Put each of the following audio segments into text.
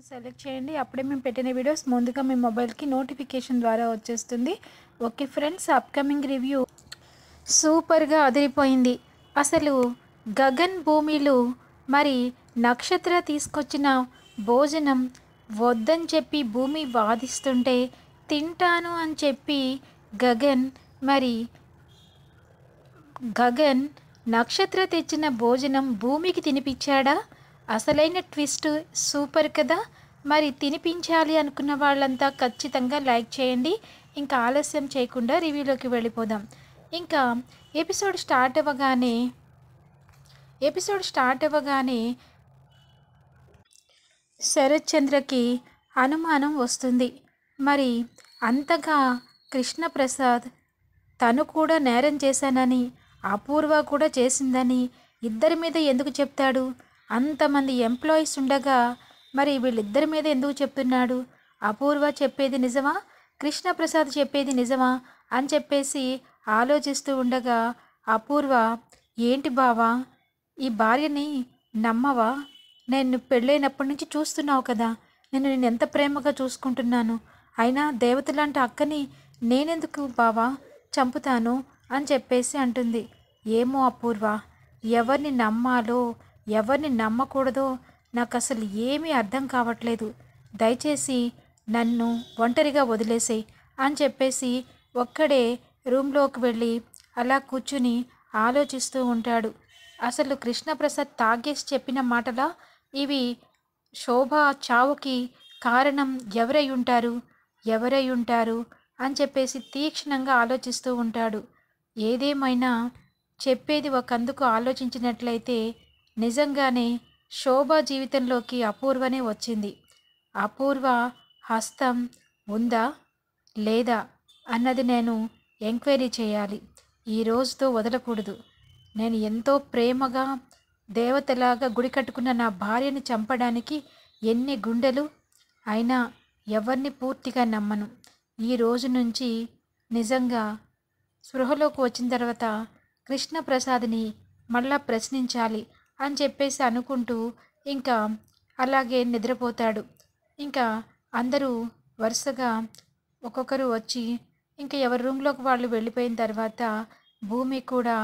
Select చేయండి. అప్పుడే మేము పెట్టిన వీడియోస్ ముందుగా మీ మొబైల్కి నోటిఫికేషన్ ద్వారా వచ్చేస్తుంది. ఓకే ఫ్రెండ్స్, అప్కమింగ్ రివ్యూ సూపర్గా అదిరిపోయింది. అసలు గగన్ భూమిలు మరి నక్షత్ర తీసుకొచ్చిన భోజనం వద్దని చెప్పి భూమి వాదిస్తుంటే తింటాను అని చెప్పి గగన్ మరి గగన్ నక్షత్ర తెచ్చిన భోజనం భూమికి తినిపించాడా? అసలైన ట్విస్ట్ సూపర్ కదా. మరి తినిపించాలి అనుకున్న వాళ్ళంతా ఖచ్చితంగా లైక్ చేయండి. ఇంకా ఆలస్యం చేయకుండా రివ్యూలోకి వెళ్ళిపోదాం. ఇంకా ఎపిసోడ్ స్టార్ట్ అవ్వగానే శరత్ చంద్రకి అనుమానం వస్తుంది. మరి అంతగా కృష్ణప్రసాద్ తను కూడా నేరం చేశానని, అపూర్వ కూడా చేసిందని ఇద్దరి మీద ఎందుకు చెప్తాడు? అంతమంది ఎంప్లాయీస్ ఉండగా మరి వీళ్ళిద్దరి మీద ఎందుకు చెప్తున్నాడు? అపూర్వ చెప్పేది నిజమా, కృష్ణప్రసాద్ చెప్పేది నిజమా అని చెప్పేసి ఆలోచిస్తూ ఉండగా అపూర్వ, ఏంటి బావా, ఈ భార్యని నమ్మవా? నేను పెళ్ళైనప్పటి నుంచి చూస్తున్నావు కదా, నేను ఎంత ప్రేమగా చూసుకుంటున్నాను. అయినా దేవత లాంటి అక్కని నేనెందుకు బావా చంపుతాను అని చెప్పేసి అంటుంది. ఏమో అపూర్వ, ఎవరిని నమ్మాలో ఎవరిని నమ్మకూడదో నాకు అసలు ఏమీ అర్థం కావట్లేదు. దయచేసి నన్ను ఒంటరిగా వదిలేసేయ్ అని చెప్పేసి ఒక్కడే రూమ్లోకి వెళ్ళి అలా కూర్చుని ఆలోచిస్తూ ఉంటాడు. అసలు కృష్ణప్రసాద్ తాగేసి చెప్పిన మాటలా ఇవి? శోభ చావుకి కారణం ఎవరై ఉంటారు అని చెప్పేసి తీక్షణంగా ఆలోచిస్తూ ఉంటాడు. ఏదేమైనా చెప్పేది ఒకందుకు ఆలోచించినట్లయితే నిజంగానే శోభ జీవితంలోకి అపూర్వనే వచ్చింది. అపూర్వ హస్తం ఉందా లేదా అన్నది నేను ఎంక్వైరీ చేయాలి. ఈ రోజుతో వదలకూడదు. నేను ఎంతో ప్రేమగా దేవతలాగా గుడి కట్టుకున్న నా భార్యని చంపడానికి ఎన్ని గుండెలు అయినా ఎవరిని పూర్తిగా నమ్మను. ఈ రోజు నుంచి నిజంగా స్పృహలోకి వచ్చిన తర్వాత కృష్ణప్రసాద్ని మళ్ళా ప్రశ్నించాలి అని చెప్పేసి అనుకుంటూ ఇంకా అలాగే నిద్రపోతాడు. ఇంకా అందరూ వరుసగా ఒక్కొక్కరు వచ్చి ఇంకా ఎవరి రూమ్లోకి వాళ్ళు వెళ్ళిపోయిన తర్వాత భూమి కూడా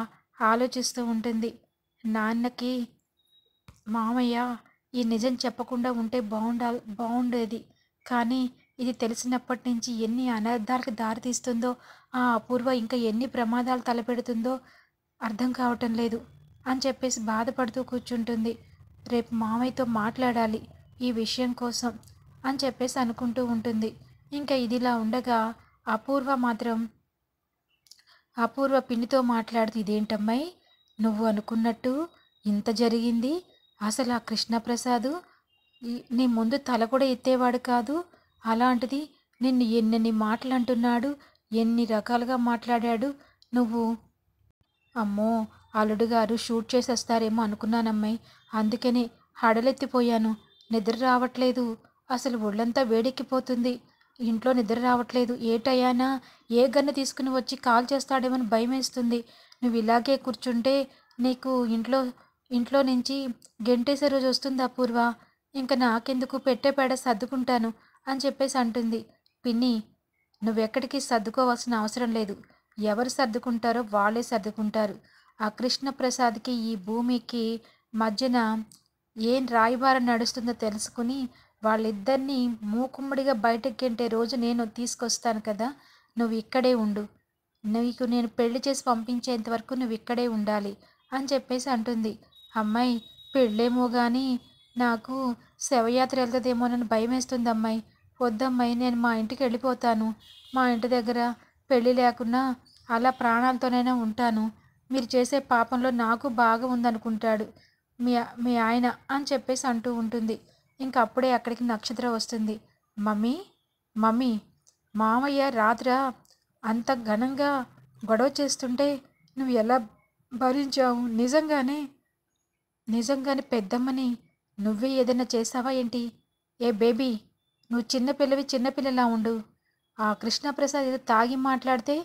ఆలోచిస్తూ ఉంటుంది. నాన్నకి మామయ్య ఈ నిజం చెప్పకుండా ఉంటే బాగుండేది, కానీ ఇది తెలిసినప్పటి నుంచి ఎన్ని అనర్థాలకు దారితీస్తుందో, ఆ అపూర్వ ఇంకా ఎన్ని ప్రమాదాలు తలపెడుతుందో అర్థం కావటం లేదు అని చెప్పేసి బాధపడుతూ కూర్చుంటుంది. రేపు మామయ్యతో మాట్లాడాలి ఈ విషయం కోసం అని చెప్పేసి అనుకుంటూ ఉంటుంది. ఇంకా ఇదిలా ఉండగా అపూర్వ పిన్నితో మాట్లాడుతూ, ఇదేంటమ్మాయి నువ్వు అనుకున్నట్టు ఇంత జరిగింది? అసలు ఆ కృష్ణప్రసాద్ నీ ముందు తల కూడా ఎత్తేవాడు కాదు, అలాంటిది నిన్ను ఎన్నెన్ని మాటలు అంటున్నాడు, ఎన్ని రకాలుగా మాట్లాడాడు. నువ్వు అమ్మో, అల్లుడు గారు షూట్ చేసేస్తారేమో అనుకున్నానమ్మాయి, అందుకని హడలెత్తిపోయాను. నిద్ర రావట్లేదు, అసలు ఒళ్ళంతా వేడెక్కిపోతుంది, ఇంట్లో నిద్ర రావట్లేదు. ఏటయ్యానా ఏ గన్ను తీసుకుని వచ్చి కాల్ చేస్తాడేమని భయం వేస్తుంది. నువ్వు ఇలాగే కూర్చుంటే నీకు ఇంట్లో నుంచి గెంటేసే రోజు వస్తుంది అపూర్వ. ఇంకా నాకెందుకు, పెట్టే పేడ సర్దుకుంటాను అని చెప్పేసి అంటుంది. పిన్ని, నువ్వెక్కడికి సర్దుకోవాల్సిన అవసరం లేదు. ఎవరు సర్దుకుంటారో వాళ్ళే సర్దుకుంటారు. ఆ కృష్ణప్రసాద్కి ఈ భూమికి మధ్యన ఏం రాయబారం నడుస్తుందో తెలుసుకుని వాళ్ళిద్దరినీ మూకుమ్మడిగా బయటకు గెంటే రోజు నేను తీసుకొస్తాను కదా, నువ్వు ఇక్కడే ఉండు. నీకు నేను పెళ్లి చేసి పంపించేంత వరకు నువ్వు ఇక్కడే ఉండాలి అని చెప్పేసి అంటుంది. అమ్మాయి, పెళ్ళేమో కానీ నాకు శవయాత్ర వెళ్తుందేమోనని భయం వేస్తుంది అమ్మాయి. వద్దమ్మాయి, నేను మా ఇంటికి వెళ్ళిపోతాను. మా ఇంటి దగ్గర పెళ్ళి లేకున్నా అలా ప్రాణాలతోనైనా ఉంటాను. మీరు చేసే పాపంలో నాకు బాగా ఉందనుకుంటాడు మీ ఆయన అని చెప్పేసి అంటూ ఉంటుంది. ఇంకా అప్పుడే అక్కడికి నక్షత్ర వస్తుంది. మమ్మీ, మామయ్య రాత్ర అంత ఘనంగా గొడవ చేస్తుంటే నువ్వు ఎలా భరించావు? నిజంగానే పెద్దమ్మని నువ్వే ఏదైనా చేసావా ఏంటి? ఏ బేబీ, నువ్వు చిన్నపిల్లలా ఉండు. ఆ కృష్ణప్రసాద్ ఏదో తాగి మాట్లాడితే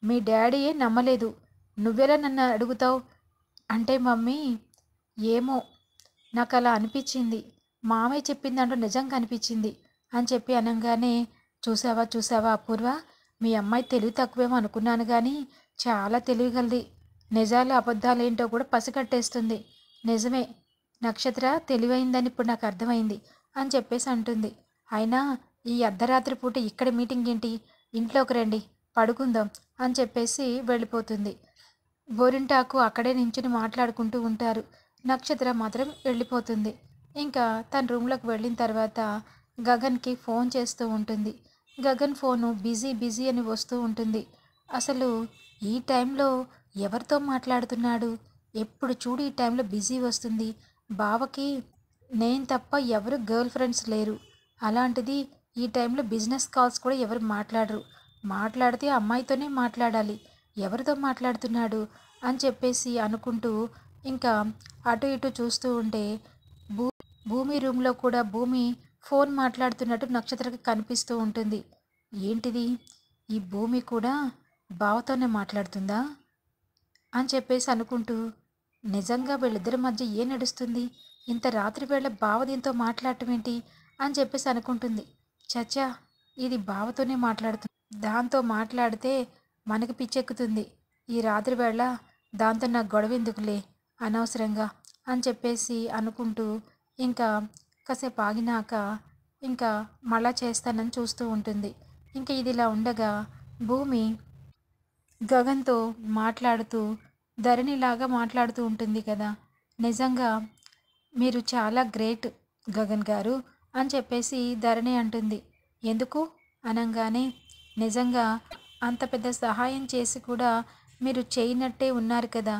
మీ డాడీయే నమ్మలేదు, నువ్వెలా నన్ను అడుగుతావు? అంటే మమ్మీ, ఏమో నాకు అలా అనిపించింది. మామయ్య చెప్పిన దాంట్లో నిజంగా అనిపించింది అని చెప్పి అనగానే, చూసావా చూసావా అపూర్వ, మీ అమ్మాయి తెలివి తక్కువేమో అనుకున్నాను కానీ చాలా తెలివిగలది. నిజాలు అబద్ధాలు ఏంటో కూడా పసిగట్టేస్తుంది. నిజమే, నక్షత్ర తెలివైందని ఇప్పుడు నాకు అర్థమైంది అని చెప్పేసి అంటుంది. అయినా ఈ అర్ధరాత్రి పూట ఇక్కడ మీటింగ్ ఏంటి, ఇంట్లోకి రండి పడుకుందాం అని చెప్పేసి వెళ్ళిపోతుంది. గోరింటాకు అక్కడే నించుని మాట్లాడుకుంటూ ఉంటారు. నక్షత్ర మాత్రం వెళ్ళిపోతుంది. ఇంకా తన రూమ్లోకి వెళ్ళిన తర్వాత గగన్కి ఫోన్ చేస్తూ ఉంటుంది. గగన్ ఫోను బిజీ బిజీ అని వస్తూ ఉంటుంది. అసలు ఈ టైంలో ఎవరితో మాట్లాడుతున్నాడు, ఎప్పుడు చూడు ఈ టైంలో బిజీ వస్తుంది. బావకి నేను తప్ప ఎవరు గర్ల్ ఫ్రెండ్స్ లేరు, అలాంటిది ఈ టైంలో బిజినెస్ కాల్స్ కూడా ఎవరు మాట్లాడరు. మాట్లాడితే అమ్మాయితోనే మాట్లాడాలి, ఎవరితో మాట్లాడుతున్నాడు అని చెప్పేసి అనుకుంటూ ఇంకా అటు ఇటు చూస్తూ ఉంటే భూ భూమి రూమ్లో కూడా భూమి ఫోన్ మాట్లాడుతున్నట్టు నక్షత్రకి కనిపిస్తూ ఉంటుంది. ఏంటిది, ఈ భూమి కూడా బావతోనే మాట్లాడుతుందా అని చెప్పేసి అనుకుంటూ, నిజంగా వీళ్ళిద్దరి మధ్య ఏం నడుస్తుంది, ఇంత రాత్రి వేళ బావ దీంతో మాట్లాడటం ఏంటి అని చెప్పేసి అనుకుంటుంది. చచ్చా, ఇది బావతోనే మాట్లాడుతుంది, దాంతో మాట్లాడితే మనకి పిచ్చెక్కుతుంది. ఈ రాత్రి వేళ దాంతో నాకు గొడవ ఎందుకులే అనవసరంగా అని చెప్పేసి అనుకుంటూ ఇంకా కాసేపు ఆగినాక ఇంకా మళ్ళా చేస్తానని చూస్తూ ఉంటుంది. ఇంకా ఇది ఇలా ఉండగా భూమి గగన్తో మాట్లాడుతూ ధరణిలాగా మాట్లాడుతూ ఉంటుంది కదా, నిజంగా మీరు చాలా గ్రేట్ గగన్ గారు అని చెప్పేసి ధరణి అంటుంది. ఎందుకు అనగానే, నిజంగా అంత పెద్ద సహాయం చేసి కూడా మీరు చేయనట్టే ఉన్నారు కదా,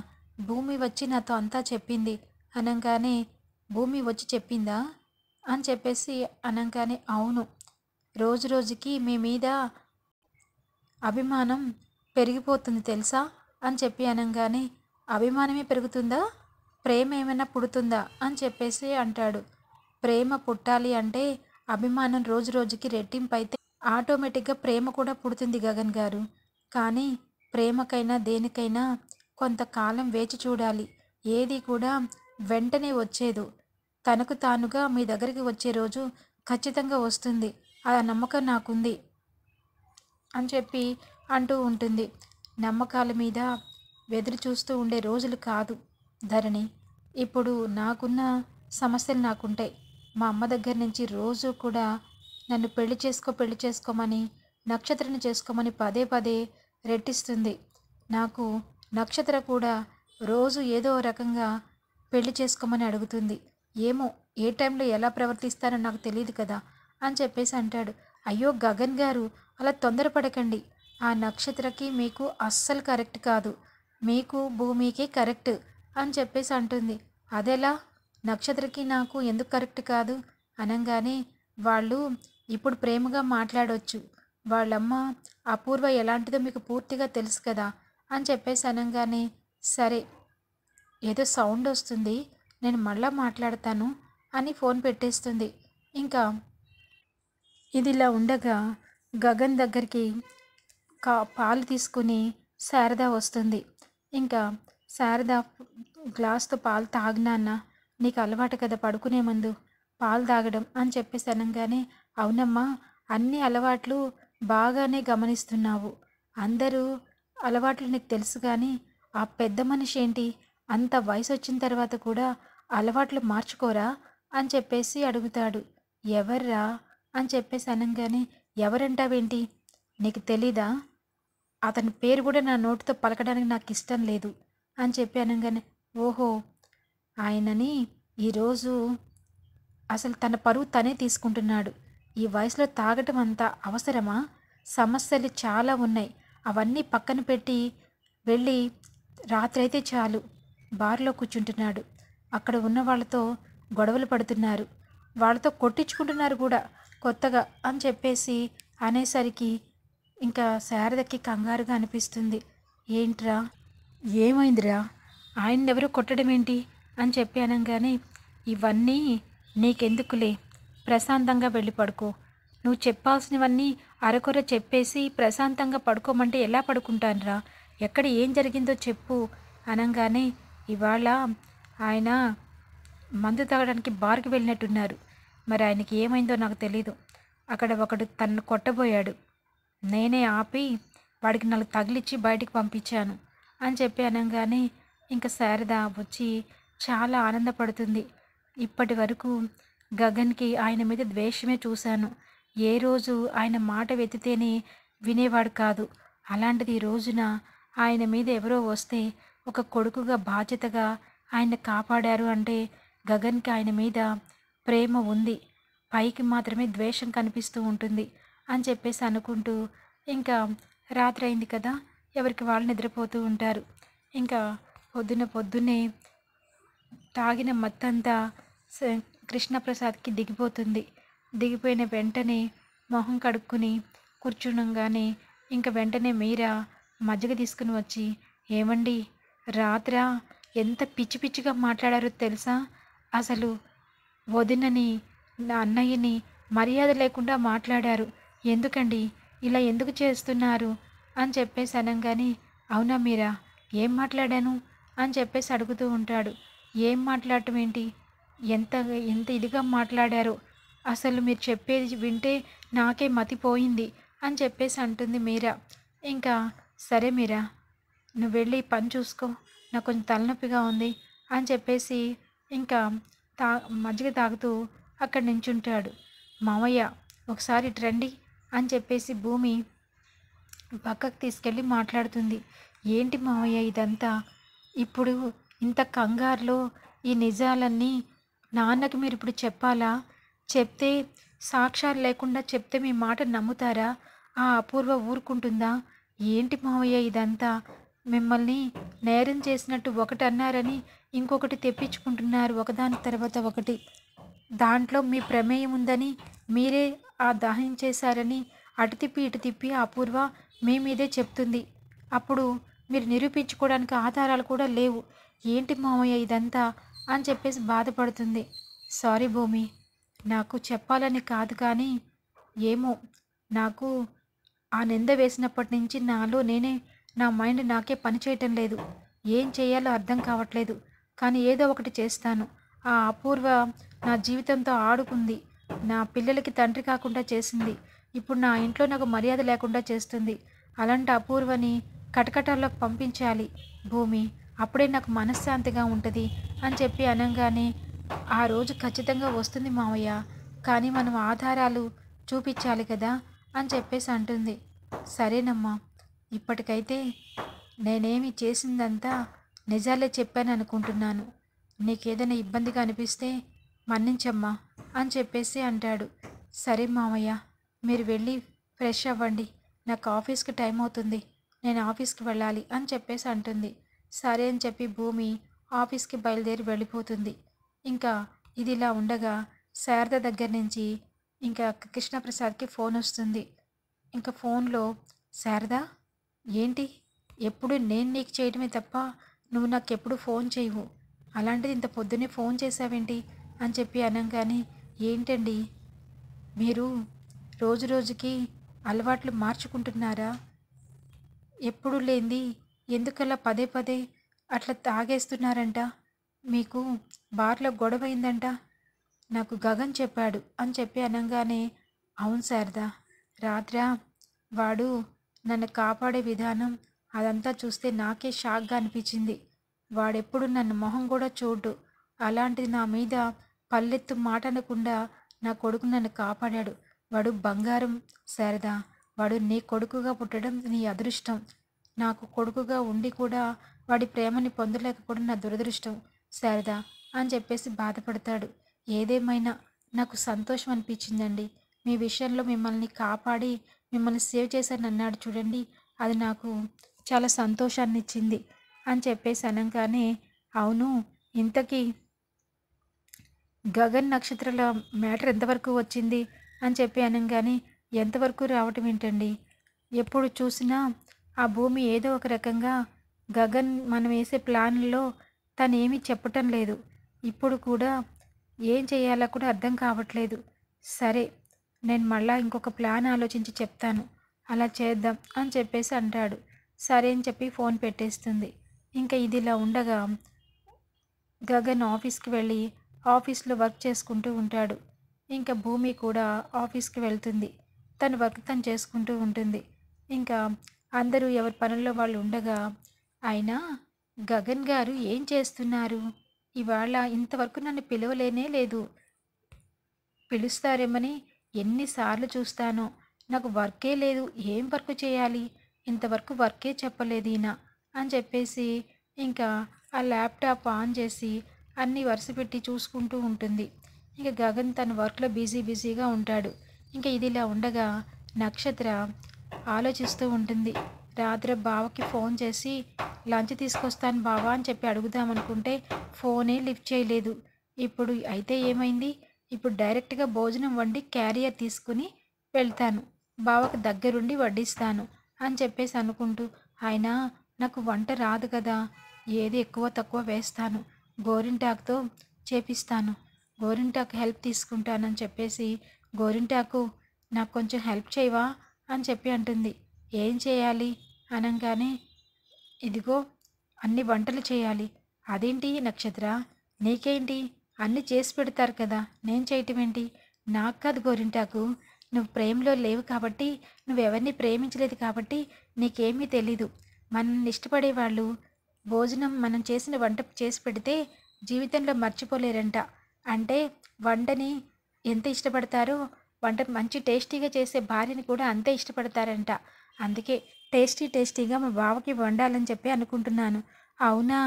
భూమి వచ్చి నాతో అంతా చెప్పింది అనగానే, భూమి వచ్చి చెప్పిందా అని చెప్పేసి అనగానే, అవును, రోజు రోజుకి మీ మీద అభిమానం పెరిగిపోతుంది తెలుసా అని చెప్పి అనగానే, అభిమానమే పెరుగుతుందా, ప్రేమ ఏమైనా పుడుతుందా అని చెప్పేసి అంటాడు. ప్రేమ పుట్టాలి అంటే అభిమానం రోజు రోజుకి రెట్టింపు అయితే ఆటోమేటిక్గా ప్రేమ కూడా పుడుతుంది గగన్ గారు. కానీ ప్రేమకైనా దేనికైనా కొంతకాలం వేచి చూడాలి, ఏది కూడా వెంటనే వచ్చేదు. తనకు తానుగా మీ దగ్గరికి వచ్చే రోజు ఖచ్చితంగా వస్తుంది, ఆ నమ్మకం నాకుంది అని చెప్పి అంటూ ఉంటుంది. నమ్మకాల మీద ఎదురు చూస్తూ ఉండే రోజులు కాదు ధరణి, ఇప్పుడు నాకున్న సమస్యలు నాకుంటాయి. మా అమ్మ దగ్గర నుంచి రోజు కూడా నన్ను పెళ్లి చేసుకోమని, నక్షత్రని చేసుకోమని పదే పదే రెట్టిస్తుంది. నాకు నక్షత్ర కూడా రోజు ఏదో రకంగా పెళ్లి చేసుకోమని అడుగుతుంది. ఏమో ఏ టైంలో ఎలా ప్రవర్తిస్తానో నాకు తెలియదు కదా అని చెప్పేసి అంటాడు. అయ్యో గగన్ గారు, అలా తొందరపడకండి, ఆ నక్షత్రకి మీకు అస్సలు కరెక్ట్ కాదు, మీకు భూమికి కరెక్ట్ అని చెప్పేసి అంటుంది. అదెలా, నక్షత్రకి నాకు ఎందుకు కరెక్ట్ కాదు అనగానే, వాళ్ళు ఇప్పుడు ప్రేమగా మాట్లాడవచ్చు, వాళ్ళమ్మ అపూర్వ ఎలాంటిదో మీకు పూర్తిగా తెలుసు కదా అని చెప్పేసి అనగానే, సరే ఏదో సౌండ్ వస్తుంది, నేను మళ్ళా మాట్లాడతాను అని ఫోన్ పెట్టేస్తుంది. ఇంకా ఇదిలా ఉండగా గగన్ దగ్గరికి పాలు తీసుకుని శారద వస్తుంది. ఇంకా శారద గ్లాస్తో పాలు తాగినాన్న, నీకు అలవాటు కదా పడుకునే ముందు పాలు తాగడం అని చెప్పేసి అనగానే, అవునమ్మా, అన్ని అలవాట్లు బాగానే గమనిస్తున్నావు, అందరూ అలవాట్లు నీకు తెలుసు, కానీ ఆ పెద్ద మనిషి ఏంటి, అంత వయసు వచ్చిన తర్వాత కూడా అలవాట్లు మార్చుకోరా అని చెప్పేసి అడుగుతాడు. ఎవర్రా అని చెప్పేసి అనగానే, ఎవరంటావేంటి, నీకు తెలీదా, అతని పేరు కూడా నా నోటితో పలకడానికి నాకు ఇష్టం లేదు అని చెప్పి అనగానే, ఓహో, ఆయనని ఈరోజు అసలు తన పరువు తనే తీసుకుంటున్నాడు, ఈ వయసులో తాగటం అంత అవసరమా, సమస్యలు చాలా ఉన్నాయి, అవన్నీ పక్కన పెట్టి వెళ్ళి రాత్రి అయితే చాలు బార్లో కూర్చుంటున్నాడు, అక్కడ ఉన్న వాళ్ళతో గొడవలు పడుతున్నారు, వాళ్ళతో కొట్టించుకుంటున్నారు కూడా కొత్తగా అని చెప్పేసి అనేసరికి ఇంకా శారదకి కంగారుగా అనిపిస్తుంది. ఏంట్రా, ఏమైందిరా, ఆయన్నెవరో కొట్టడం ఏంటి అని చెప్పి అనగానే, ఇవన్నీ నీకెందుకులే, ప్రశాంతంగా వెళ్ళి పడుకో, నువ్వు చెప్పాల్సినవన్నీ అరకొర చెప్పేసి ప్రశాంతంగా పడుకోమంటే ఎలా పడుకుంటానురా, ఎక్కడ ఏం జరిగిందో చెప్పు అనగానే, ఇవాళ ఆయన మందు తాగడానికి బార్కి వెళ్ళినట్టున్నారు, మరి ఆయనకి ఏమైందో నాకు తెలీదు. అక్కడ ఒకడు తన్ను కొట్టబోయాడు. నేనే ఆపి వాడికి 4 తగిలిచ్చి బయటికి పంపించాను అని చెప్పి అనంగానే ఇంక శారద వచ్చి చాలా ఆనందపడుతుంది. ఇప్పటి వరకు గగన్‌కి ఆయన మీద ద్వేషమే చూశాను. ఏ రోజు ఆయన మాట వెత్తితేనే వినేవాడు కాదు. అలాంటిది ఈ రోజున ఆయన మీద ఎవరో వస్తే ఒక కొడుకుగా బాధ్యతగా ఆయన్ని కాపాడారు అంటే గగన్‌కి ఆయన మీద ప్రేమ ఉంది. పైకి మాత్రమే ద్వేషం కనిపిస్తూ ఉంటుంది అని చెప్పేసి అనుకుంటూ ఇంకా రాత్రి అయింది కదా! ఎవరికి వాళ్ళు నిద్రపోతూ ఉంటారు. ఇంకా పొద్దున్నే తాగిన మత్తంతా కృష్ణప్రసాద్‌కి దిగిపోతుంది. దిగిపోయిన వెంటనే మొహం కడుక్కుని కూర్చునంగానే ఇంక వెంటనే మీరా మజ్జిగ తీసుకుని వచ్చి, "ఏవండీ రాత్రా ఎంత పిచ్చి పిచ్చిగా మాట్లాడారో తెలుసా? అసలు వదినని, నా అన్నయ్యని మర్యాద లేకుండా మాట్లాడారు. ఎందుకండి? ఇలా ఎందుకు చేస్తున్నారు?" అని చెప్పేసి అనంగానే, "అవునా మీరా? ఏం మాట్లాడాను?" అని చెప్పేసి అడుగుతూ ఉంటాడు. "ఏం మాట్లాడటం ఏంటి? ఎంత ఎంత ఇదిగా మాట్లాడారో. అసలు మీరు చెప్పేది వింటే నాకే మతిపోయింది" అని చెప్పేసి అంటుంది మీరా. ఇంకా, "సరే మీరా, నువ్వు వెళ్ళి పని చూసుకో. నాకు కొంచెం తలనొప్పిగా ఉంది" అని చెప్పేసి ఇంకా తా మజ్జిగ తాగుతూ అక్కడ నించుంటాడు. "మామయ్య ఒకసారి ఇటు రండి" అని చెప్పేసి భూమి పక్కకు తీసుకెళ్ళి మాట్లాడుతుంది. "ఏంటి మామయ్య ఇదంతా? ఇప్పుడు ఇంత కంగారులో ఈ నిజాలన్నీ నాన్నకి మీరు ఇప్పుడు చెప్పాలా? చెప్తే సాక్ష్యాలు లేకుండా చెప్తే మీ మాట నమ్ముతారా? ఆ అపూర్వ ఊరుకుంటుందా? ఏంటి మావయ్య ఇదంతా? మిమ్మల్ని నేరం చేసినట్టు ఒకటి అన్నారని ఇంకొకటి తెప్పించుకుంటున్నారు ఒకదాని తర్వాత ఒకటి. దాంట్లో మీ ప్రమేయం ఉందని మీరే ఆ దహనం చేశారని అటు తిప్పి ఇటు తిప్పి అపూర్వ మీ మీదే చెప్తుంది. అప్పుడు మీరు నిరూపించుకోవడానికి ఆధారాలు కూడా లేవు. ఏంటి మావయ్య ఇదంతా" అని చెప్పేసి బాధపడుతుంది. "సారీ భూమి, నాకు చెప్పాలని కాదు కానీ ఏమో, నాకు ఆ నింద వేసినప్పటి నుంచి నా మైండ్ నాకే పని చేయటం లేదు. ఏం చేయాలో అర్థం కావట్లేదు. కానీ ఏదో ఒకటి చేస్తాను. ఆ అపూర్వ నా జీవితంతో ఆడుకుంది. నా పిల్లలకి తండ్రి కాకుండా చేసింది. ఇప్పుడు నా ఇంట్లో నాకు మర్యాద లేకుండా చేస్తుంది. అలాంటి అపూర్వని కటకటాల్లోకి పంపించాలి భూమి. అప్పుడే నాకు మనశ్శాంతిగా ఉంటుంది" అని చెప్పి అనంగానే, "ఆ రోజు ఖచ్చితంగా వస్తుంది మావయ్య. కానీ మనం ఆధారాలు చూపించాలి కదా" అని చెప్పేసి అంటుంది. "సరేనమ్మా, ఇప్పటికైతే నేనేమి చేసిందంతా నిజాలే చెప్పాను అనుకుంటున్నాను. నీకేదైనా ఇబ్బందిగా అనిపిస్తే మన్నించమ్మా" అని చెప్పేసి అంటాడు. "సరే మావయ్య, మీరు వెళ్ళి ఫ్రెష్ అవ్వండి. నాకు ఆఫీస్కి టైం అవుతుంది. నేను ఆఫీస్కి వెళ్ళాలి" అని చెప్పేసి అంటుంది. సరే అని చెప్పి భూమి ఆఫీస్కి బయలుదేరి వెళ్ళిపోతుంది. ఇంకా ఇదిలా ఉండగా శారద దగ్గర నుంచి ఇంకా కృష్ణప్రసాద్కి ఫోన్ వస్తుంది. ఇంకా ఫోన్లో, "శారదా, ఏంటి ఎప్పుడు నేను నీకు చేయడమే తప్ప నువ్వు నాకెప్పుడు ఫోన్ చేయవు. అలాంటిది ఇంత పొద్దున్నే ఫోన్ చేసావేంటి" అని చెప్పి అనంగానే, "ఏంటండి మీరు రోజు రోజుకి అలవాట్లు మార్చుకుంటున్నారా? ఎప్పుడు లేంది ఎందుకలా పదే పదే అట్లా తాగేస్తున్నారంట? మీకు బార్లో గొడవైందంట, నాకు గగన్ చెప్పాడు" అని చెప్పి అనంగానే, "అవును శారదా, రాత్రా వాడు నన్ను కాపాడే విధానం అదంతా చూస్తే నాకే షాక్గా అనిపించింది. వాడెప్పుడు నన్ను మొహం కూడా చూడ్డు. అలాంటిది నా మీద పల్లెత్తు మాట అనకుండా నా కొడుకు నన్ను కాపాడాడు. వాడు బంగారం శారదా. వాడు నీ కొడుకుగా పుట్టడం నీ అదృష్టం. నాకు కొడుకుగా ఉండి కూడా వాడి ప్రేమని పొందలేకపోవడం నా దురదృష్టం శారదా" అని చెప్పేసి బాధపడతాడు. "ఏదేమైనా నాకు సంతోషం అనిపించిందండి. మీ విషయంలో మిమ్మల్ని కాపాడి మిమ్మల్ని సేవ్ చేశాను అన్నాడు చూడండి, అది నాకు చాలా సంతోషాన్ని ఇచ్చింది" అని చెప్పేసి అనగానే, "అవును, ఇంతకీ గగన్ నక్షత్రాల మ్యాటర్ ఎంతవరకు వచ్చింది" అని చెప్పి అనగానే, "ఎంతవరకు రావటం ఏంటండి? ఎప్పుడు చూసినా ఆ భూమి ఏదో ఒక రకంగా గగన్ మనం వేసే ప్లాన్లో తనేమీ చెప్పటం లేదు. ఇప్పుడు కూడా ఏం చేయాలో కూడా అర్థం కావట్లేదు. సరే, నేను మళ్ళా ఇంకొక ప్లాన్ ఆలోచించి చెప్తాను. అలా చేద్దాం" అని చెప్పేసి అంటాడు. సరే అని చెప్పి ఫోన్ పెట్టేస్తుంది. ఇంకా ఇదిలా ఉండగా గగన్ ఆఫీస్కి వెళ్ళి ఆఫీస్లో వర్క్ చేసుకుంటూ ఉంటాడు. ఇంకా భూమి కూడా ఆఫీస్కి వెళ్తుంది. తన వర్క్ తను చేసుకుంటూ ఉంటుంది. ఇంకా అందరూ ఎవరి పనుల్లో వాళ్ళు ఉండగా, అయినా గగన్ గారు ఏం చేస్తున్నారు? ఇవాళ ఇంతవరకు నన్ను పిలవలేనే లేదు. పిలుస్తారేమని ఎన్నిసార్లు చూస్తానో. నాకు వర్కే లేదు. ఏం వర్క్ చేయాలి? ఇంతవరకు వర్కే చెప్పలేదు ఈయన అని చెప్పేసి ఇంకా ఆ ల్యాప్టాప్ ఆన్ చేసి అన్నీ వరుసపెట్టి చూసుకుంటూ ఉంటుంది. ఇక గగన్ తన వర్క్‌లో బిజీగా ఉంటాడు. ఇంక ఇదిలా ఉండగా నక్షత్ర ఆలోచిస్తూ ఉంటుంది. రాత్రి బావకి ఫోన్ చేసి లంచ్ తీసుకొస్తాను బావ అని చెప్పి అడుగుదామనుకుంటే ఫోనే లిఫ్ట్ చేయలేదు. ఇప్పుడు అయితే ఏమైంది? ఇప్పుడు డైరెక్ట్‌గా భోజనం వండి క్యారియర్ తీసుకుని వెళ్తాను. బావకి దగ్గరుండి వడ్డిస్తాను అని చెప్పేసి అనుకుంటూ, అయినా నాకు వంట రాదు కదా! ఏది ఎక్కువ తక్కువ వేస్తాను. గోరింటాకుతో చేపిస్తాను. గోరింటాకు హెల్ప్ తీసుకుంటానని చెప్పేసి, గోరింటాకు నాకు కొంచెం హెల్ప్ చేయవా అని చెప్పి అంటుంది. ఏం చేయాలి అనంగానే, ఇదిగో అన్ని వంటలు చేయాలి. అదేంటి నక్షత్ర, నీకేంటి అన్నీ చేసి పెడతారు కదా, నేను చేయటం ఏంటి? నాకు కాదు గోరింటాకు, నువ్వు ప్రేమలో లేవు కాబట్టి, నువ్వెవరిని ప్రేమించలేదు కాబట్టి నీకేమీ తెలీదు. మనల్ని ఇష్టపడేవాళ్ళు భోజనం మనం చేసిన వంట చేసి పెడితే జీవితంలో మర్చిపోలేరంట. అంటే వంటని ఎంత ఇష్టపడతారో, వంట మంచి టేస్టీగా చేసే భార్యని కూడా అంతే ఇష్టపడతారంట. అందుకే టేస్టీగా మా బావకి వండాలని చెప్పి అనుకుంటున్నాను. అవునా,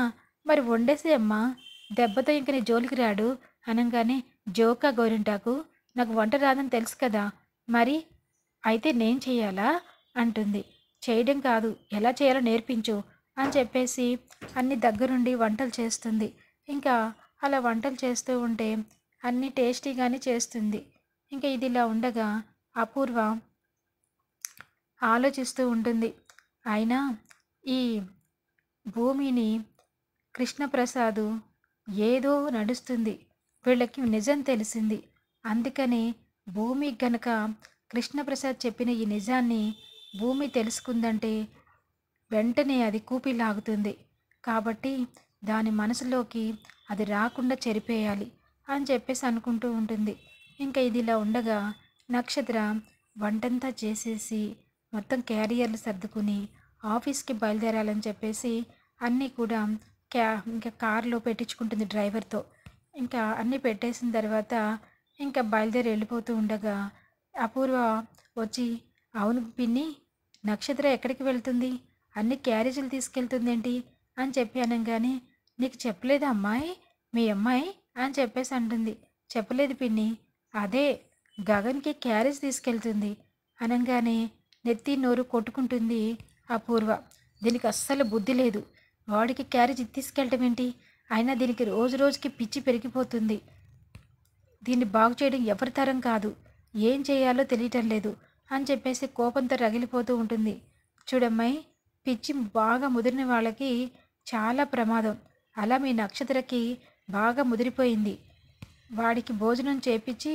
మరి వండేసే అమ్మా, దెబ్బతో ఇంక నీ జోలికి రాడు అనంగానే, జోకా గోరింటాకు, నాకు వంట రాదని తెలుసు కదా, మరి అయితే నేను చెయ్యాలా అంటుంది. చేయడం కాదు, ఎలా చేయాలో నేర్పించు అని చెప్పేసి అన్ని దగ్గరుండి వంటలు చేస్తుంది. ఇంకా అలా వంటలు చేస్తూ ఉంటే అన్నీ టేస్టీగానే చేస్తుంది. ఇంకా ఇదిలా ఉండగా అపూర్వ ఆలోచిస్తూ ఉంటుంది. అయినా ఈ భూమిని కృష్ణప్రసాదు ఏదో నడుస్తుంది. వీళ్ళకి నిజం తెలిసింది. అందుకని భూమి గనక కృష్ణప్రసాద్ చెప్పిన ఈ నిజాన్ని భూమి తెలుసుకుందంటే వెంటనే అది కూపిలాగుతుంది. కాబట్టి దాని మనసులోకి అది రాకుండా చెరిపేయాలి అని చెప్పేసి అనుకుంటూ ఉంటుంది. ఇంకా ఇదిలా ఉండగా నక్షత్ర వంటంతా చేసేసి మొత్తం క్యారియర్లు సర్దుకుని ఆఫీస్కి బయలుదేరాలని చెప్పేసి అన్నీ కూడా ఇంకా కార్లో పెట్టించుకుంటుంది డ్రైవర్తో. ఇంకా అన్నీ పెట్టేసిన తర్వాత ఇంకా బయలుదేరి వెళ్ళిపోతూ ఉండగా అపూర్వ వచ్చి, అవును పిన్ని, నక్షత్ర ఎక్కడికి వెళ్తుంది? అన్ని క్యారేజీలు తీసుకెళ్తుందేంటి అని చెప్పి అనగానే, నీకు చెప్పలేదా అమ్మాయి, మీ అమ్మాయి అని చెప్పేసి అంటుంది. చెప్పలేదు పిన్ని, అదే గగన్కి క్యారేజ్ తీసుకెళ్తుంది అనగానే నెత్తి నోరు కొట్టుకుంటుంది అపూర్వ. దీనికి అస్సలు బుద్ధి లేదు. వాడికి క్యారేజ్ తీసుకెళ్ళటం ఏంటి? అయినా దీనికి రోజు రోజుకి పిచ్చి పెరిగిపోతుంది. దీన్ని బాగు చేయడం ఎవరి తరం కాదు. ఏం చేయాలో తెలియటం లేదు అని చెప్పేసి కోపంతో రగిలిపోతూ ఉంటుంది. చూడమ్మాయి, పిచ్చి బాగా ముదిరిన వాళ్ళకి చాలా ప్రమాదం. అలా మీ నక్షత్రకి బాగా ముదిరిపోయింది. వాడికి భోజనం చేపించి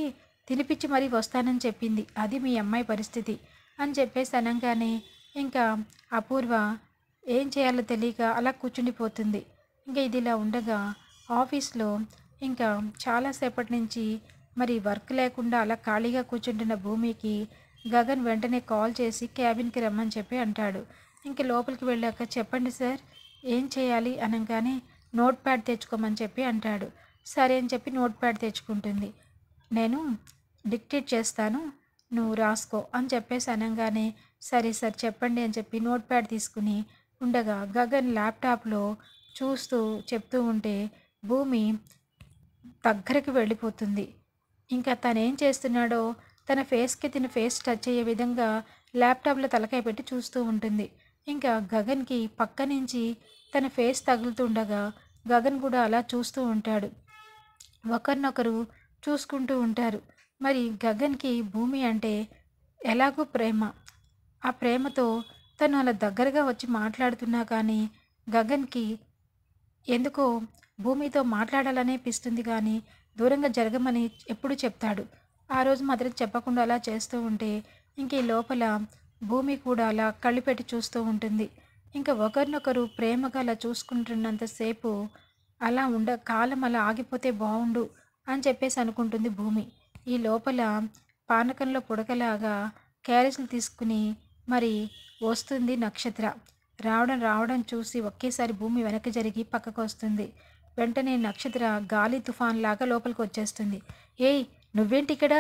తినిపించి మరీ వస్తానని చెప్పింది. అది మీ అమ్మాయి పరిస్థితి అని చెప్పేసి అనగానే ఇంకా అపూర్వ ఏం చేయాలో తెలియక అలా కూర్చుండిపోతుంది. ఇంకా ఇదిలా ఉండగా ఆఫీస్లో ఇంకా చాలాసేపటి నుంచి మరి వర్క్ లేకుండా అలా ఖాళీగా కూర్చుంటున్న భూమికి గగన్ వెంటనే కాల్ చేసి క్యాబిన్కి రమ్మని చెప్పి అంటాడు. ఇంక లోపలికి వెళ్ళాక, చెప్పండి సార్, ఏం చేయాలి అనగానే నోట్ ప్యాడ్ తెచ్చుకోమని చెప్పి అంటాడు. సరే అని చెప్పి నోట్ ప్యాడ్ తెచ్చుకుంటుంది. నేను డిక్టేట్ చేస్తాను, నువ్వు రాసుకో అని చెప్పేసి అనగానే, సరే సార్ చెప్పండి అని చెప్పి నోట్ ప్యాడ్ తీసుకుని ఉండగా గగన్ ల్యాప్టాప్లో చూస్తూ చెప్తూ ఉంటే భూమి దగ్గరికి వెళ్ళిపోతుంది. ఇంకా తనేం చేస్తున్నాడో తన ఫేస్ టచ్ అయ్యే విధంగా ల్యాప్టాప్లో తలకాయ పెట్టి చూస్తూ ఉంటుంది. ఇంకా గగన్కి పక్క నుంచి తన ఫేస్ తగులుతుండగా గగన్ కూడా అలా చూస్తూ ఉంటాడు. ఒకరినొకరు చూసుకుంటూ ఉంటారు. మరి గగన్కి భూమి అంటే ఎలాగో ప్రేమ. ఆ ప్రేమతో తను అలా దగ్గరగా వచ్చి మాట్లాడుతున్నా కానీ గగన్కి ఎందుకో భూమితో మాట్లాడాలనిపిస్తుంది కానీ దూరంగా జరగమని ఎప్పుడు చెప్తాడు. ఆ రోజు మాత్రం చెప్పకుండా అలా చేస్తూ ఉంటే ఇంక ఈ లోపల భూమి కూడా అలా కళ్ళు పెట్టి చూస్తూ ఉంటుంది. ఇంకా ఒకరినొకరు ప్రేమగా అలా చూసుకుంటున్నంతసేపు అలా కాలం అలా ఆగిపోతే బాగుండు అని చెప్పేసి అనుకుంటుంది భూమి. ఈ లోపల పానకంలో పుడకలాగా క్యారేజ్లు తీసుకుని మరి వస్తుంది నక్షత్ర. రావడం చూసి ఒకేసారి భూమి వెనక్కి జరిగి పక్కకు వస్తుంది. వెంటనే నక్షత్ర గాలి తుఫాన్లాగా లోపలికి వచ్చేస్తుంది. ఏయ్, నువ్వేంటి ఇక్కడ?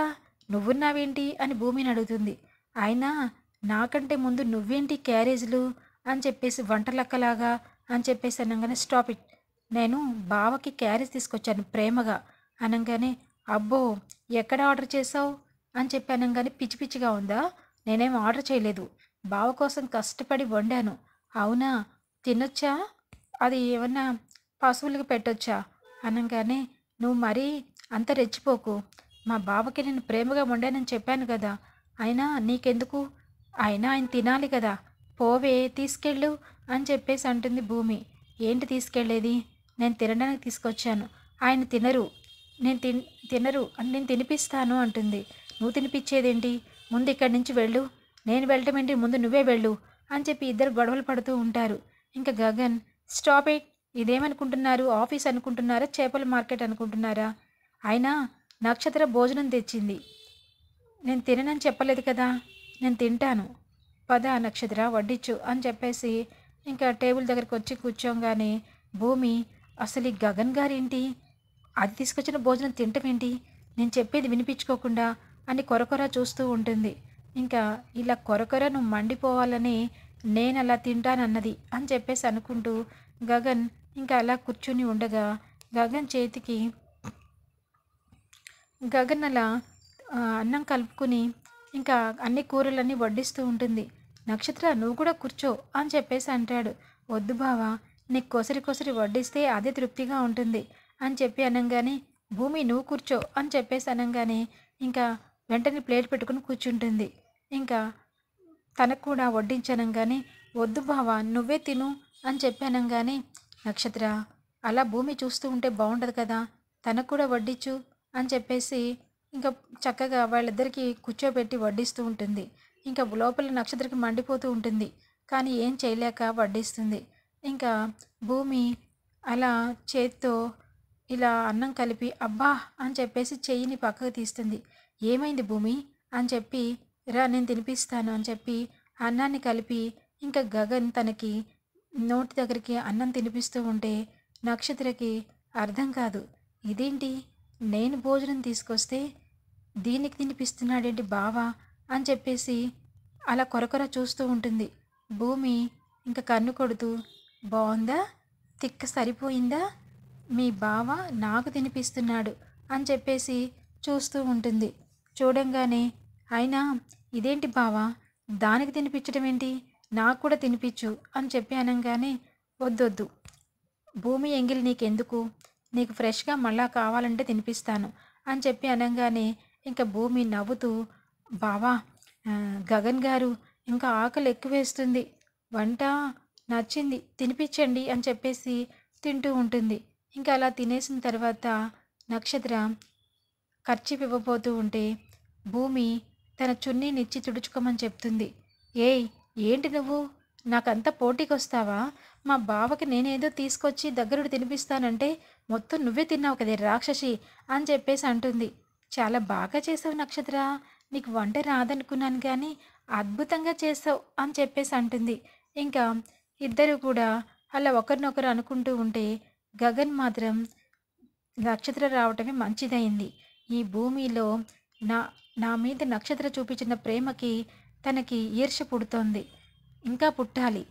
నువ్వున్నావేంటి అని భూమిని అడుగుతుంది. అయినా నాకంటే ముందు నువ్వేంటి క్యారేజ్లు అని చెప్పేసి వంటలక్కలాగా అని చెప్పేసి అనగానే, స్టాప్ ఇట్, నేను బావకి క్యారేజ్ తీసుకొచ్చాను ప్రేమగా అనగానే, అబ్బో, ఎక్కడ ఆర్డర్ చేసావు అని చెప్పి అనగానే, పిచ్చి పిచ్చిగా ఉందా, నేనేం ఆర్డర్ చేయలేదు, బావ కోసం కష్టపడి వండాను. అవునా, తినొచ్చా, అది ఏమన్నా పశువులకు పెట్టొచ్చా అనగానే, నువ్వు మరీ అంత రెచ్చిపోకు, మా బావకి నేను ప్రేమగా వండానని చెప్పాను కదా, అయినా నీకెందుకు, అయినా ఆయన తినాలి కదా, పోవే తీసుకెళ్ళు అని చెప్పేసి అంటుంది భూమి. ఏంటి తీసుకెళ్ళేది, నేను తినడానికి తీసుకొచ్చాను, ఆయన తినరు, నేను తినరు అని నేను తినిపిస్తాను అంటుంది. నువ్వు తినిపించేదేంటి, ముందు ఇక్కడి నుంచి వెళ్ళు, నేను వెళ్ళటం ఏంటి, ముందు నువ్వే వెళ్ళు అని చెప్పి ఇద్దరు గొడవలు పడుతూ ఉంటారు. ఇంకా గగన్, స్టాప్ ఇట్, ఇదేమనుకుంటున్నారు, ఆఫీస్ అనుకుంటున్నారా, చేపల మార్కెట్ అనుకుంటున్నారా, అయినా నక్షత్ర భోజనం తెచ్చింది, నేను తిననని చెప్పలేదు కదా, నేను తింటాను, పద నక్షత్ర వడ్డించు అని చెప్పేసి ఇంకా టేబుల్ దగ్గరికి వచ్చి కూర్చోగానే భూమి, అసలు ఈ గగన్ గారేంటి, అది తీసుకొచ్చిన భోజనం తింటమేంటి, నేను చెప్పేది వినిపించుకోకుండా అని కొరకొర చూస్తూ ఉంటుంది. ఇంకా ఇలా కొరకొర నువ్వు మండిపోవాలని నేను అలా తింటానన్నది అని చెప్పేసి అనుకుంటూ గగన్ ఇంకా అలా కూర్చుని ఉండగా గగన్ చేతికి గగన్ అలా అన్నం కలుపుకుని ఇంకా అన్ని కూరలన్నీ వడ్డిస్తూ ఉంటుంది. నక్షత్ర, నువ్వు కూడా కూర్చో అని చెప్పేసి అంటాడు. వద్దు బావా, నీకు కొసరి కొసరి వడ్డిస్తే అదే తృప్తిగా ఉంటుంది అని చెప్పి అనగానే, భూమి నువ్వు కూర్చో అని చెప్పేసి అనగానే ఇంకా వెంటనే ప్లేట్ పెట్టుకుని కూర్చుంటుంది. ఇంకా తనకు కూడా వడ్డించనంగానే, వద్దు బావా నువ్వే తిను అని చెప్పి అనగానే, నక్షత్ర, అలా భూమి చూస్తూ ఉంటే బాగుండదు కదా, తనకు కూడా వడ్డించు అని చెప్పేసి ఇంకా చక్కగా వాళ్ళిద్దరికీ కూర్చోబెట్టి వడ్డిస్తూ ఉంటుంది. ఇంకా లోపల నక్షత్రకి మండిపోతూ ఉంటుంది, కానీ ఏం చేయలేక వడ్డిస్తుంది. ఇంకా భూమి అలా చేత్తో ఇలా అన్నం కలిపి అబ్బా అని చెప్పేసి చెయ్యిని పక్కకు తీస్తుంది. ఏమైంది భూమి అని చెప్పి, రా నేను తినిపిస్తాను అని చెప్పి అన్నాన్ని కలిపి ఇంకా గగన్ తనకి నోటి దగ్గరికి అన్నం తినిపిస్తూ ఉంటే నక్షత్రకి అర్థం కాదు, ఇదేంటి, నేను భోజనం తీసుకొస్తే దీనికి తినిపిస్తున్నాడేంటి బావా అని చెప్పేసి అలా కొరకొర చూస్తూ ఉంటుంది. భూమి ఇంకా కన్ను కొడుతూ, బాగుందా, తిక్క సరిపోయిందా, మీ బావ నాకు తినిపిస్తున్నాడు అని చెప్పేసి చూస్తూ ఉంటుంది. చూడంగానే, అయినా ఇదేంటి బావా, దానికి తినిపించడం ఏంటి, నాకు కూడా తినిపించు అని చెప్పి అనగానే, వద్దొద్దు, భూమి ఎంగిల్ నీకెందుకు, నీకు ఫ్రెష్గా మళ్ళా కావాలంటే తినిపిస్తాను అని చెప్పి అనగానే ఇంకా భూమి నవ్వుతూ, బావా, గగన్ గారు ఇంకా ఆకలి ఎక్కువేస్తుంది, వంట నచ్చింది తినిపించండి అని చెప్పేసి తింటూ ఉంటుంది. ఇంకా అలా తినేసిన తర్వాత నక్షత్ర కర్చీఫ్ ఇవ్వబోతూ ఉంటే భూమి తన చున్నీనిచ్చి తుడుచుకోమని చెప్తుంది. ఏయ్, ఏంటి నువ్వు నాకంతా పోటీకి వస్తావా, మా బావకి నేనేదో తీసుకొచ్చి దగ్గరుండి తినిపిస్తానంటే మొత్తం నువ్వే తిన్నావు కదే రాక్షసి అని చెప్పేసి అంటుంది. చాలా బాగా చేసావు నక్షత్ర, నీకు వంట రాదనుకున్నాను కానీ అద్భుతంగా చేసావు అని చెప్పేసి అంటుంది. ఇంకా ఇద్దరు కూడా అలా ఒకరినొకరు అనుకుంటూ ఉంటే గగన్ మాత్రం నక్షత్ర రావటమే మంచిదైంది. ఈ భూమిలో నా నా మీద నక్షత్ర చూపించిన ప్రేమకి తనకి ఈర్ష్య పుడుతోంది, ఇంకా పుట్టాలి,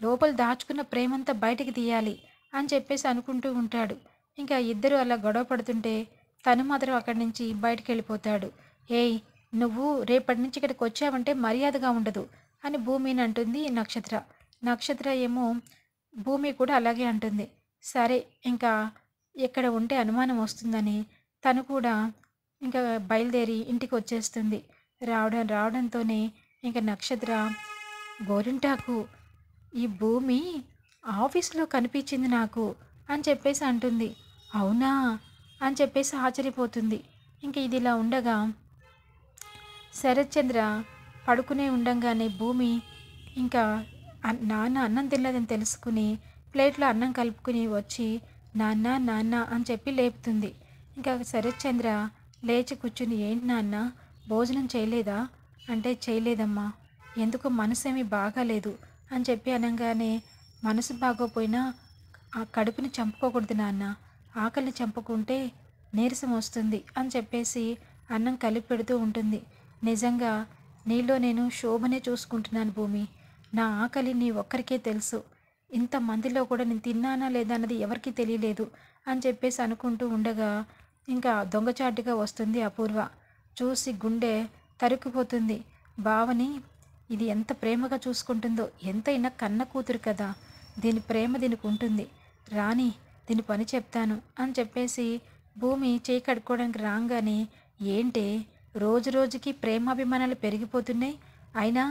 లోపల దాచుకున్న ప్రేమంతా బయటికి తీయాలి అని చెప్పేసి అనుకుంటూ ఉంటాడు. ఇంకా ఇద్దరు అలా గొడవ పడుతుంటే తను మాత్రం అక్కడి నుంచి బయటికి వెళ్ళిపోతాడు. ఏయ్, నువ్వు రేపటి నుంచి ఇక్కడికి వచ్చావంటే మర్యాదగా ఉండదు అని భూమిని అంటుంది నక్షత్ర. నక్షత్ర ఏమో భూమి కూడా అలాగే అంటుంది. సరే, ఇంకా ఇక్కడ ఉంటే అనుమానం వస్తుందని తను కూడా ఇంకా బయలుదేరి ఇంటికి వచ్చేస్తుంది. రావడంతోనే ఇంకా నక్షత్ర, గోరింటాకు, ఈ భూమి ఆఫీసులో కనిపించింది నాకు అని చెప్పేసి అంటుంది. అవునా అని చెప్పేసి ఆశ్చర్యపోతుంది. ఇంక ఇది ఇలా ఉండగా శరత్చంద్ర పడుకునే ఉండంగానే భూమి ఇంకా నాన్న అన్నం తినలేదని తెలుసుకుని ప్లేట్లో అన్నం కలుపుకుని వచ్చి నాన్న నాన్న అని చెప్పి లేపుతుంది. ఇంకా శరత్చంద్ర లేచి కూర్చుని, ఏంటి నాన్న భోజనం చేయలేదా అంటే, చేయలేదమ్మా, ఎందుకో మనసేమీ బాగాలేదు అని చెప్పి అనగానే, మనసు బాగోపోయినా ఆ కడుపుని చంపుకోకూడదు నాన్న, ఆకలిని చంపుకుంటే నీరసం వస్తుంది అని చెప్పేసి అన్నం కలిపి పెడుతూ ఉంటుంది. నిజంగా నీలో నేను శోభనే చూసుకుంటున్నాను భూమి. నా ఆకలి నీ ఒక్కరికే తెలుసు. ఇంతమందిలో కూడా నేను తిన్నానా లేదా అన్నది ఎవరికీ తెలియలేదు అని చెప్పేసి అనుకుంటూ ఉండగా, ఇంకా దొంగచాటుగా వస్తుంది అపూర్వ. చూసి గుండె తరుక్కుపోతుంది. బావని ఇది ఎంత ప్రేమగా చూసుకుంటుందో, ఎంతైనా కన్న కూతురు కదా, దీని ప్రేమ దీనికి ఉంటుంది, రాని దీని పని చెప్తాను అని చెప్పేసి భూమి చేయి కడుక్కోవడానికి రాగానే, ఏంటే రోజు రోజుకి ప్రేమాభిమానాలు పెరిగిపోతున్నాయి, అయినా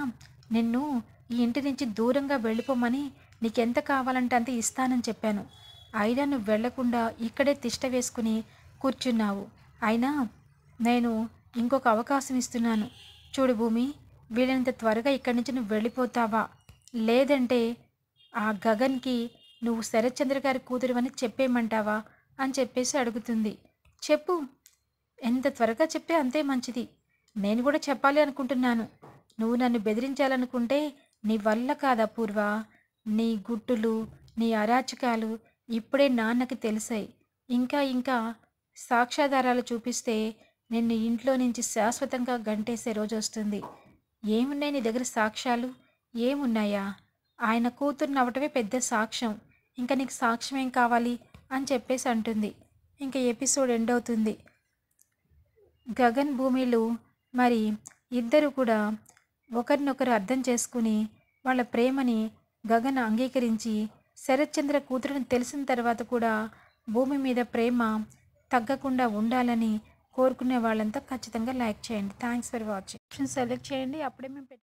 నిన్ను ఈ ఇంటి నుంచి దూరంగా వెళ్ళిపోమని నీకెంత కావాలంటే అంత ఇస్తానని చెప్పాను, అయినా నువ్వు వెళ్లకుండా ఇక్కడే తిష్ట వేసుకుని కూర్చున్నావు. అయినా నేను ఇంకొక అవకాశం ఇస్తున్నాను. చూడు భూమి, వీలైనంత త్వరగా ఇక్కడి నుంచి నువ్వు వెళ్ళిపోతావా, లేదంటే ఆ గగన్కి నువ్వు శరత్చంద్ర గారి కూతురు అని చెప్పేయమంటావా అని చెప్పేసి అడుగుతుంది. చెప్పు, ఎంత త్వరగా చెప్తే అంతే మంచిది. నేను కూడా చెప్పాలి అనుకుంటున్నాను. నువ్వు నన్ను బెదిరించాలనుకుంటే నీ వల్ల కాదు అపూర్వ. నీ గుట్టులు, నీ అరాచకాలు ఇప్పుడే నాన్నకి తెలిసాయి. ఇంకా ఇంకా సాక్ష్యాధారాలు చూపిస్తే నిన్ను ఇంట్లో నుంచి శాశ్వతంగా గంటేసే రోజు వస్తుంది. ఏమున్నాయి నీ దగ్గర సాక్ష్యాలు? ఏమున్నాయా? ఆయన కూతుర్ని అవటమే పెద్ద సాక్ష్యం. ఇంకా నీకు సాక్ష్యం ఏం కావాలి అని చెప్పేసి అంటుంది. ఇంకా ఎపిసోడ్ ఎండ్ అవుతుంది. గగన్ భూమిలు మరి ఇద్దరు కూడా ఒకరినొకరు అర్థం చేసుకుని వాళ్ళ ప్రేమని గగన్ అంగీకరించి శరత్చంద్ర కూతురుని తెలిసిన తర్వాత కూడా భూమి మీద ప్రేమ తగ్గకుండా ఉండాలని కోరుకునే వాళ్ళంతా ఖచ్చితంగా లైక్ చేయండి. Thanks for watching. సెలెక్ట్ చేయండి, అప్పుడే మేము